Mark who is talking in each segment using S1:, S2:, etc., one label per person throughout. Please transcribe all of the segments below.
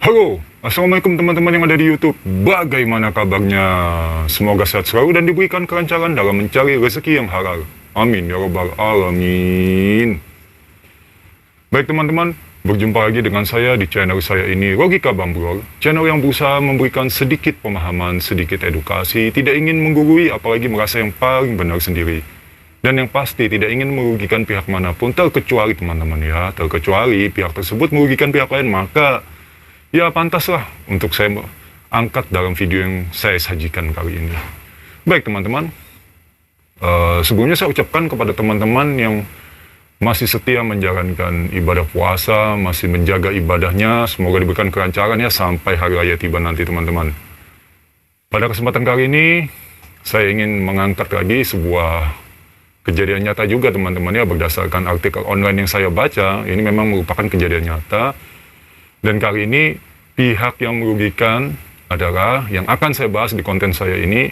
S1: Halo, Assalamualaikum teman-teman yang ada di YouTube. Bagaimana kabarnya? Semoga sehat selalu dan diberikan kelancaran dalam mencari rezeki yang halal. Amin ya robbal alamin. Baik teman-teman, berjumpa lagi dengan saya di channel saya ini, Logika Bambrol. Channel yang berusaha memberikan sedikit pemahaman, sedikit edukasi, tidak ingin menggurui apalagi merasa yang paling benar sendiri. Dan yang pasti tidak ingin merugikan pihak manapun, terkecuali teman-teman ya, terkecuali pihak tersebut merugikan pihak lain, maka ya pantaslah untuk saya angkat dalam video yang saya sajikan kali ini. Baik teman-teman, sebelumnya saya ucapkan kepada teman-teman yang masih setia menjalankan ibadah puasa, masih menjaga ibadahnya, semoga diberikan kelancaran ya sampai hari raya tiba nanti teman-teman. Pada kesempatan kali ini, saya ingin mengangkat lagi sebuah kejadian nyata juga teman-teman ya, berdasarkan artikel online yang saya baca. Ini memang merupakan kejadian nyata. Dan kali ini pihak yang merugikan adalah yang akan saya bahas di konten saya ini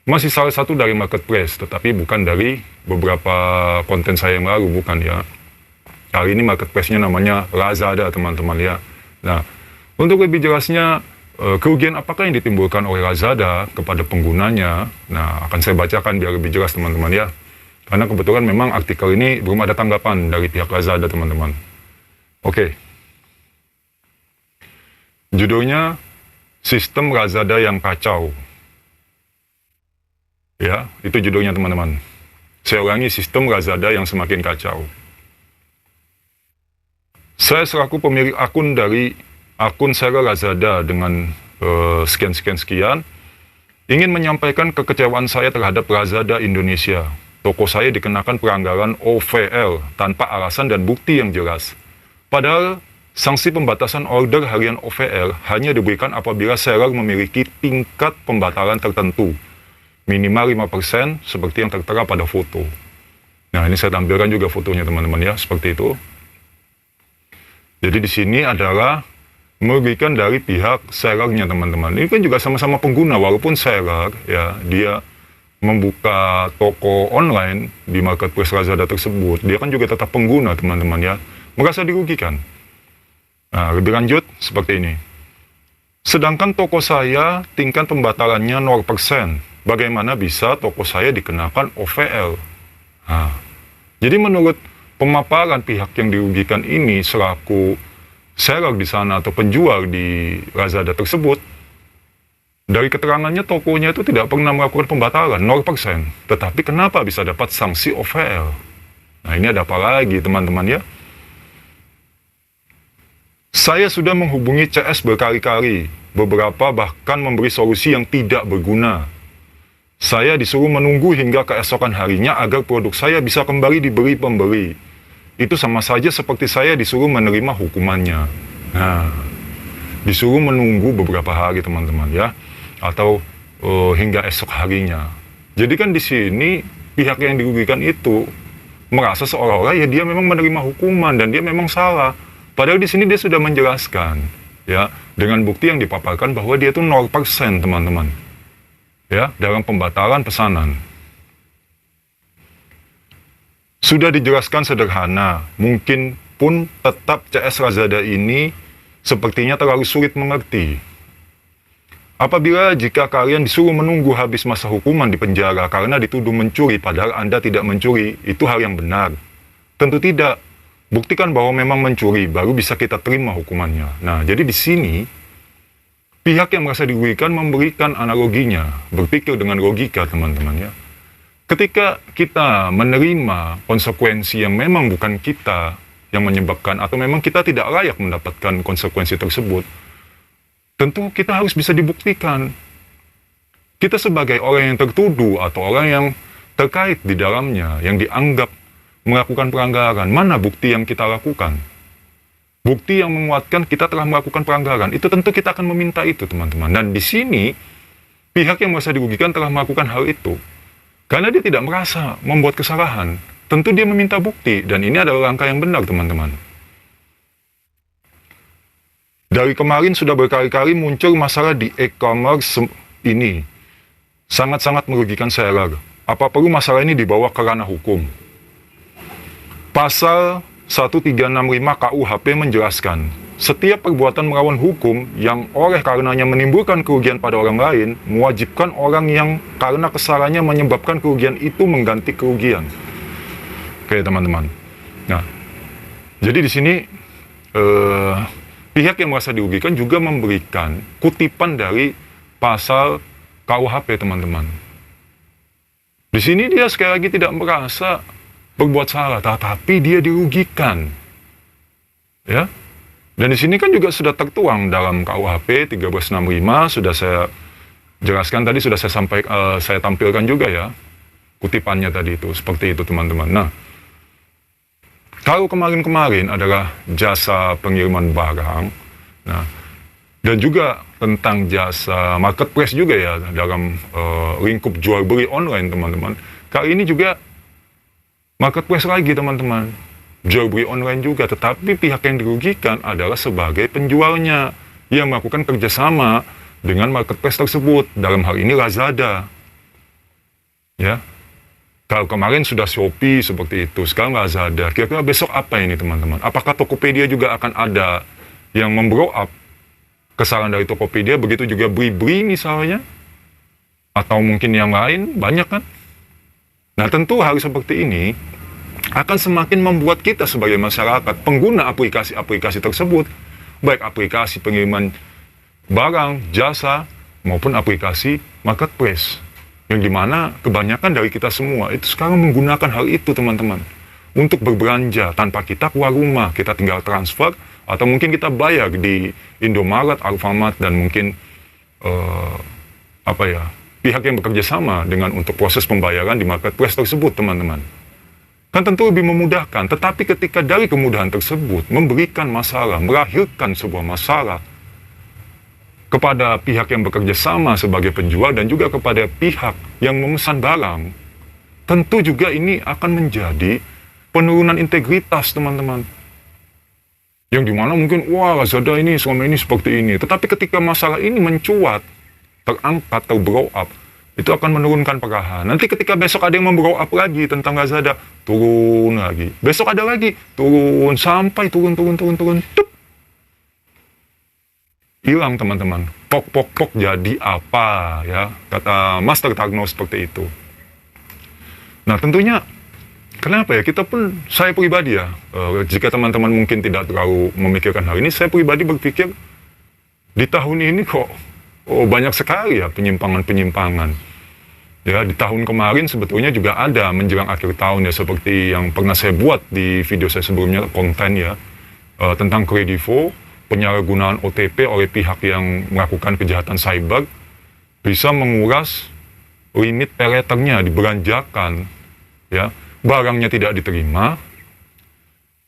S1: masih salah satu dari marketplace, tetapi bukan dari beberapa konten saya yang lalu, bukan ya. Kali ini marketplace-nya namanya Lazada teman-teman ya. Nah, untuk lebih jelasnya kerugian apakah yang ditimbulkan oleh Lazada kepada penggunanya, nah akan saya bacakan biar lebih jelas teman-teman ya. Karena kebetulan memang artikel ini belum ada tanggapan dari pihak Lazada teman-teman. Oke. Judulnya, Sistem Lazada yang Kacau. Ya, itu judulnya teman-teman. Saya ulangi, Sistem Lazada yang semakin kacau. Saya selaku pemilik akun dari akun seller Lazada dengan sekian-sekian, ingin menyampaikan kekecewaan saya terhadap Lazada Indonesia. Toko saya dikenakan pelanggaran OVL tanpa alasan dan bukti yang jelas. Padahal sanksi pembatasan order harian OVL hanya diberikan apabila seller memiliki tingkat pembatalan tertentu, minimal 5% seperti yang tertera pada foto. Nah, ini saya tampilkan juga fotonya teman-teman ya, seperti itu. Jadi di sini adalah merugikan dari pihak sellernya teman-teman. Ini kan juga sama-sama pengguna, walaupun seller ya dia membuka toko online di marketplace Lazada tersebut, dia kan juga tetap pengguna teman-teman ya, merasa dirugikan. Nah, lebih lanjut seperti ini. Sedangkan toko saya tingkat pembatalannya 0%. Bagaimana bisa toko saya dikenakan OVL? Nah, jadi menurut pemaparan pihak yang dirugikan ini selaku seller di sana atau penjual di Lazada tersebut, dari keterangannya tokonya itu tidak pernah melakukan pembatalan 0%. Tetapi kenapa bisa dapat sanksi OVL? Nah, ini ada apa lagi teman-teman ya? Saya sudah menghubungi CS berkali-kali, beberapa bahkan memberi solusi yang tidak berguna. Saya disuruh menunggu hingga keesokan harinya agar produk saya bisa kembali diberi pembeli. Itu sama saja seperti saya disuruh menerima hukumannya. Nah, disuruh menunggu beberapa hari teman-teman ya, atau hingga esok harinya. Jadi kan di sini pihak yang dirugikan itu merasa seolah-olah ya dia memang menerima hukuman dan dia memang salah. Padahal di sini dia sudah menjelaskan, ya, dengan bukti yang dipaparkan bahwa dia itu 0% teman-teman, ya, dalam pembatalan pesanan. Sudah dijelaskan sederhana, mungkin pun tetap CS Lazada ini sepertinya terlalu sulit mengerti. Apabila jika kalian disuruh menunggu habis masa hukuman di penjara karena dituduh mencuri padahal Anda tidak mencuri, itu hal yang benar? Tentu tidak. Buktikan bahwa memang mencuri, baru bisa kita terima hukumannya. Nah, jadi di sini, pihak yang merasa dirugikan memberikan analoginya, berpikir dengan logika, teman-teman ya. Ketika kita menerima konsekuensi yang memang bukan kita yang menyebabkan, atau memang kita tidak layak mendapatkan konsekuensi tersebut, tentu kita harus bisa dibuktikan. Kita sebagai orang yang tertuduh, atau orang yang terkait di dalamnya, yang dianggap melakukan pelanggaran, mana bukti yang kita lakukan? Bukti yang menguatkan kita telah melakukan pelanggaran, itu tentu kita akan meminta itu teman-teman. Dan di sini, pihak yang merasa dirugikan telah melakukan hal itu. Karena dia tidak merasa membuat kesalahan, tentu dia meminta bukti, dan ini adalah langkah yang benar teman-teman. Dari kemarin sudah berkali-kali muncul masalah di e-commerce ini. Sangat-sangat merugikan seller. Apa perlu masalah ini dibawa ke ranah hukum? Pasal 1365 KUHP menjelaskan, setiap perbuatan melawan hukum yang oleh karenanya menimbulkan kerugian pada orang lain, mewajibkan orang yang karena kesalahannya menyebabkan kerugian itu mengganti kerugian. Oke, teman-teman. Nah, jadi di sini pihak yang merasa dirugikan juga memberikan kutipan dari pasal KUHP, teman-teman. Di sini dia sekali lagi tidak merasa berbuat salah, tetapi dia dirugikan. Ya. Dan di sini kan juga sudah tertuang dalam KUHP 1365, sudah saya jelaskan tadi, sudah saya tampilkan juga ya kutipannya tadi itu, seperti itu teman-teman. Nah, kalau kemarin-kemarin adalah jasa pengiriman barang, nah, dan juga tentang jasa marketplace juga ya dalam lingkup jual beli online teman-teman. Kali ini juga marketplace lagi teman-teman. Jual beli online juga, tetapi pihak yang dirugikan adalah sebagai penjualnya yang melakukan kerjasama dengan marketplace tersebut, dalam hal ini Lazada. Ya, kalau kemarin sudah Shopee seperti itu, sekarang Lazada. Kira-kira besok apa ini teman-teman? Apakah Tokopedia juga akan ada yang memblow up kesalahan dari Tokopedia? Begitu juga Blibli misalnya, atau mungkin yang lain, banyak kan? Nah, tentu hal seperti ini akan semakin membuat kita sebagai masyarakat, pengguna aplikasi-aplikasi tersebut, baik aplikasi pengiriman barang, jasa, maupun aplikasi marketplace, yang dimana kebanyakan dari kita semua itu sekarang menggunakan hal itu teman-teman, untuk berbelanja tanpa kita keluar rumah, kita tinggal transfer, atau mungkin kita bayar di Indomaret, Alfamart, dan mungkin pihak yang bekerja sama dengan untuk proses pembayaran di marketplace tersebut teman-teman. Kan tentu lebih memudahkan, tetapi ketika dari kemudahan tersebut memberikan masalah, melahirkan sebuah masalah kepada pihak yang bekerja sama sebagai penjual dan juga kepada pihak yang memesan barang, tentu juga ini akan menjadi penurunan integritas teman-teman. Yang dimana mungkin, wah Lazada ini selama ini seperti ini, tetapi ketika masalah ini mencuat, terangkat, terblow up, itu akan menurunkan perahan. Nanti ketika besok ada yang memblow up lagi tentang Lazada, turun lagi. Besok ada lagi, turun, sampai turun, tup. Hilang teman-teman. Pok jadi apa ya, kata Master Tagno seperti itu. Nah tentunya, kenapa ya, kita pun, saya pribadi ya, jika teman-teman mungkin tidak terlalu memikirkan hal ini, saya pribadi berpikir, di tahun ini kok, banyak sekali ya penyimpangan. Ya, di tahun kemarin sebetulnya juga ada menjelang akhir tahun ya, seperti yang pernah saya buat di video saya sebelumnya, konten ya, tentang Kredivo, penyalahgunaan OTP oleh pihak yang melakukan kejahatan cyber, bisa menguras limit pay-letternya, dibelanjakan, ya, barangnya tidak diterima,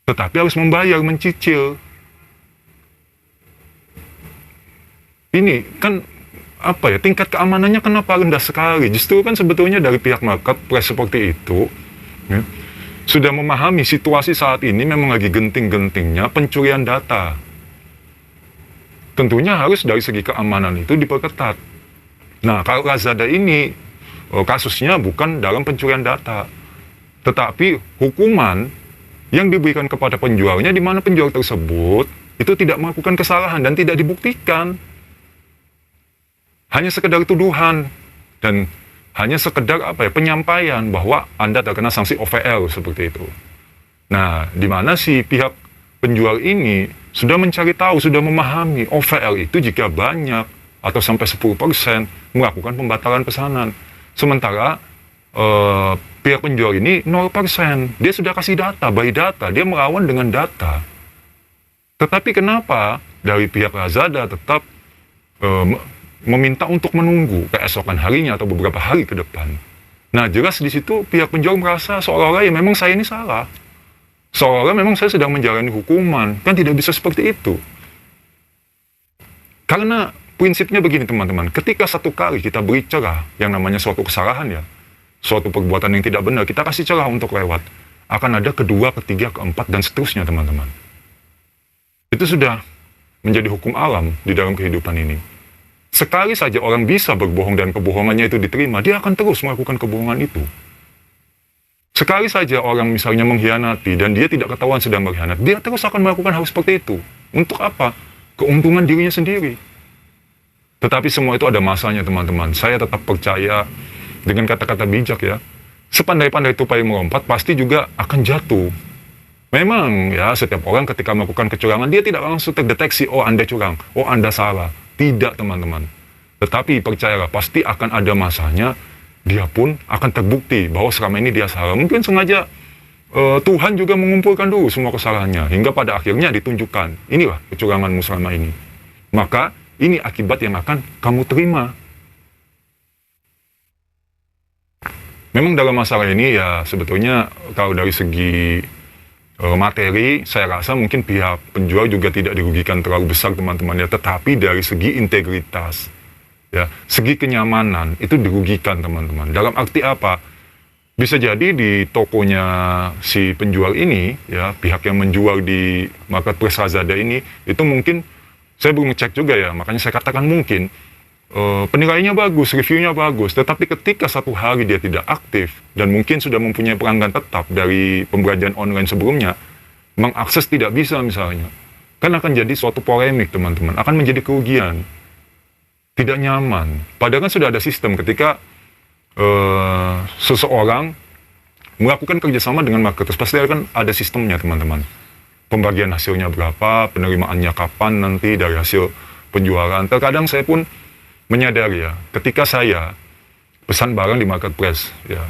S1: tetapi harus membayar, mencicil. Ini kan apa ya, tingkat keamanannya kenapa rendah sekali? Justru kan sebetulnya dari pihak marketplace seperti itu ya, sudah memahami situasi saat ini memang lagi genting-gentingnya pencurian data. Tentunya harus dari segi keamanan itu diperketat. Nah, kalau Lazada ini kasusnya bukan dalam pencurian data, tetapi hukuman yang diberikan kepada penjualnya, di mana penjual tersebut itu tidak melakukan kesalahan dan tidak dibuktikan. Hanya sekedar tuduhan dan hanya sekedar penyampaian bahwa Anda terkena sanksi OVL seperti itu. Nah, di mana si pihak penjual ini sudah mencari tahu, sudah memahami OVL itu jika banyak atau sampai 10% melakukan pembatalan pesanan. Sementara pihak penjual ini 0%. Dia sudah kasih data, by data, dia melawan dengan data. Tetapi kenapa dari pihak Lazada tetap meminta untuk menunggu keesokan harinya atau beberapa hari ke depan? Nah, jelas di situ pihak penjual merasa seolah-olah ya memang saya ini salah. Seolah-olah memang saya sedang menjalani hukuman. Kan tidak bisa seperti itu. Karena prinsipnya begini teman-teman, ketika satu kali kita beri celah yang namanya suatu kesalahan ya, suatu perbuatan yang tidak benar, kita kasih celah untuk lewat, akan ada kedua, ketiga, keempat, dan seterusnya teman-teman. Itu sudah menjadi hukum alam di dalam kehidupan ini. Sekali saja orang bisa berbohong dan kebohongannya itu diterima, dia akan terus melakukan kebohongan itu. Sekali saja orang misalnya mengkhianati dan dia tidak ketahuan sedang berkhianat, dia terus akan melakukan hal seperti itu. Untuk apa? Keuntungan dirinya sendiri. Tetapi semua itu ada masanya, teman-teman. Saya tetap percaya dengan kata-kata bijak ya. Sepandai-pandai tupai melompat, pasti juga akan jatuh. Memang ya, setiap orang ketika melakukan kecurangan, dia tidak langsung terdeteksi, oh Anda curang, oh Anda salah. Tidak, teman-teman. Tetapi percayalah, pasti akan ada masanya, dia pun akan terbukti bahwa selama ini dia salah. Mungkin sengaja Tuhan juga mengumpulkan dulu semua kesalahannya, hingga pada akhirnya ditunjukkan, inilah kecuranganmu selama ini. Maka, ini akibat yang akan kamu terima. Memang dalam masalah ini ya, sebetulnya kalau dari segi materi, saya rasa mungkin pihak penjual juga tidak dirugikan terlalu besar, teman-teman ya. Tetapi dari segi integritas, ya, segi kenyamanan itu dirugikan, teman-teman. Dalam arti apa? Bisa jadi di tokonya si penjual ini, ya, pihak yang menjual di marketplace Lazada ini, itu mungkin, saya belum ngecek juga ya, makanya saya katakan mungkin, penilaiannya bagus, reviewnya bagus, tetapi ketika satu hari dia tidak aktif, dan mungkin sudah mempunyai pelanggan tetap dari pembelanjaan online sebelumnya, mengakses tidak bisa misalnya, kan akan jadi suatu polemik, teman-teman, akan menjadi kerugian. Tidak nyaman. Padahal kan sudah ada sistem ketika seseorang melakukan kerjasama dengan marketplace, pasti kan ada sistemnya, teman-teman. Pembagian hasilnya berapa, penerimaannya kapan nanti dari hasil penjualan. Terkadang saya pun menyadari ya, ketika saya pesan barang di marketplace, ya,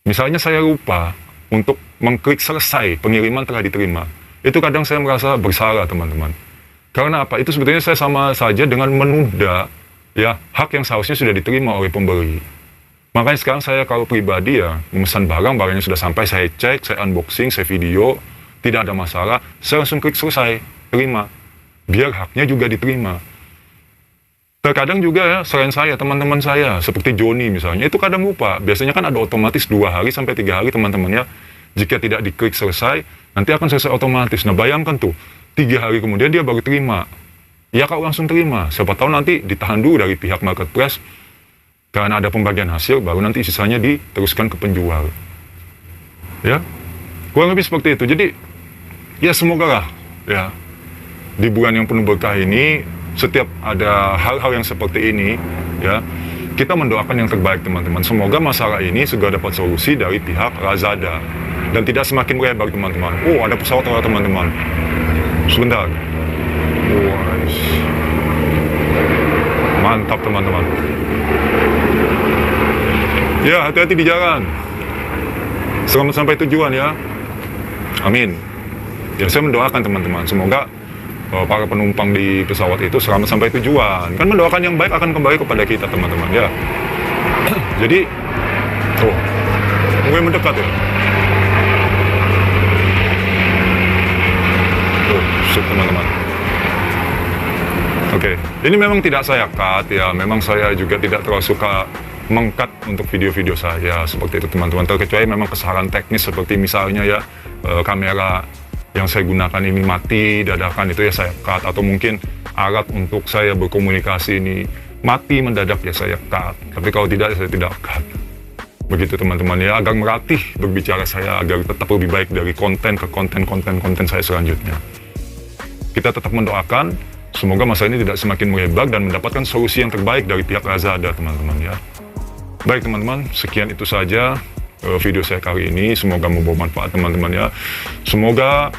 S1: misalnya saya lupa untuk mengklik selesai, pengiriman telah diterima. Itu kadang saya merasa bersalah, teman-teman. Karena apa? Itu sebetulnya saya sama saja dengan menunda ya hak yang seharusnya sudah diterima oleh pembeli. Makanya sekarang saya kalau pribadi ya, memesan barang, barangnya sudah sampai, saya cek, saya unboxing, saya video, tidak ada masalah, saya langsung klik selesai, terima. Biar haknya juga diterima. Terkadang juga ya, selain saya, teman-teman saya, seperti Joni misalnya, itu kadang lupa. Biasanya kan ada otomatis 2 hari sampai 3 hari, teman-teman ya. Jika tidak diklik selesai, nanti akan selesai otomatis. Nah, bayangkan tuh, 3 hari kemudian dia baru terima. Ya, kau langsung terima. Siapa tahu nanti ditahan dulu dari pihak marketplace, karena ada pembagian hasil, baru nanti sisanya diteruskan ke penjual. Ya, kurang lebih seperti itu. Jadi, ya semoga lah, ya, di bulan yang penuh berkah ini, setiap ada hal-hal yang seperti ini, ya, kita mendoakan yang terbaik, teman-teman. Semoga masalah ini segera dapat solusi dari pihak Lazada dan tidak semakin melebar, teman-teman. Oh, ada pesawat lewat, teman-teman. Sebentar. Mantap, teman-teman. Ya, hati-hati di jalan. Selamat sampai tujuan ya. Amin. Ya, saya mendoakan, teman-teman, semoga para penumpang di pesawat itu selamat sampai tujuan. Kan mendoakan yang baik akan kembali kepada kita, teman-teman ya. Jadi, mulai mendekat ya. Teman-teman. Oke, ini memang tidak saya cut ya. Memang saya juga tidak terlalu suka meng-cut untuk video-video saya seperti itu, teman-teman. Terkecuali memang kesalahan teknis seperti misalnya ya, kamera yang saya gunakan ini mati dadakan, itu ya saya cut. Atau mungkin alat untuk saya berkomunikasi ini mati mendadak, ya saya cut. Tapi kalau tidak, saya tidak cut. Begitu, teman-teman ya, agar melatih berbicara saya agar tetap lebih baik dari konten ke konten saya selanjutnya. Kita tetap mendoakan semoga masa ini tidak semakin melebar dan mendapatkan solusi yang terbaik dari pihak Lazada, teman-teman ya. Baik, teman-teman, sekian itu saja video saya kali ini. Semoga membawa manfaat, teman-teman ya. Semoga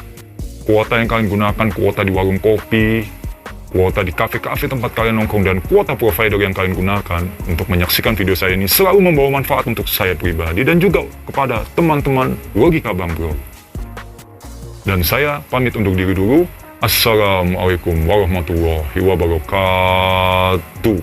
S1: kuota yang kalian gunakan, kuota di warung kopi, kuota di kafe-kafe tempat kalian nongkrong, dan kuota provider yang kalian gunakan untuk menyaksikan video saya ini selalu membawa manfaat untuk saya pribadi dan juga kepada teman-teman Logika Bang Bro. Dan saya pamit untuk diri dulu. Assalamualaikum warahmatullahi wabarakatuh.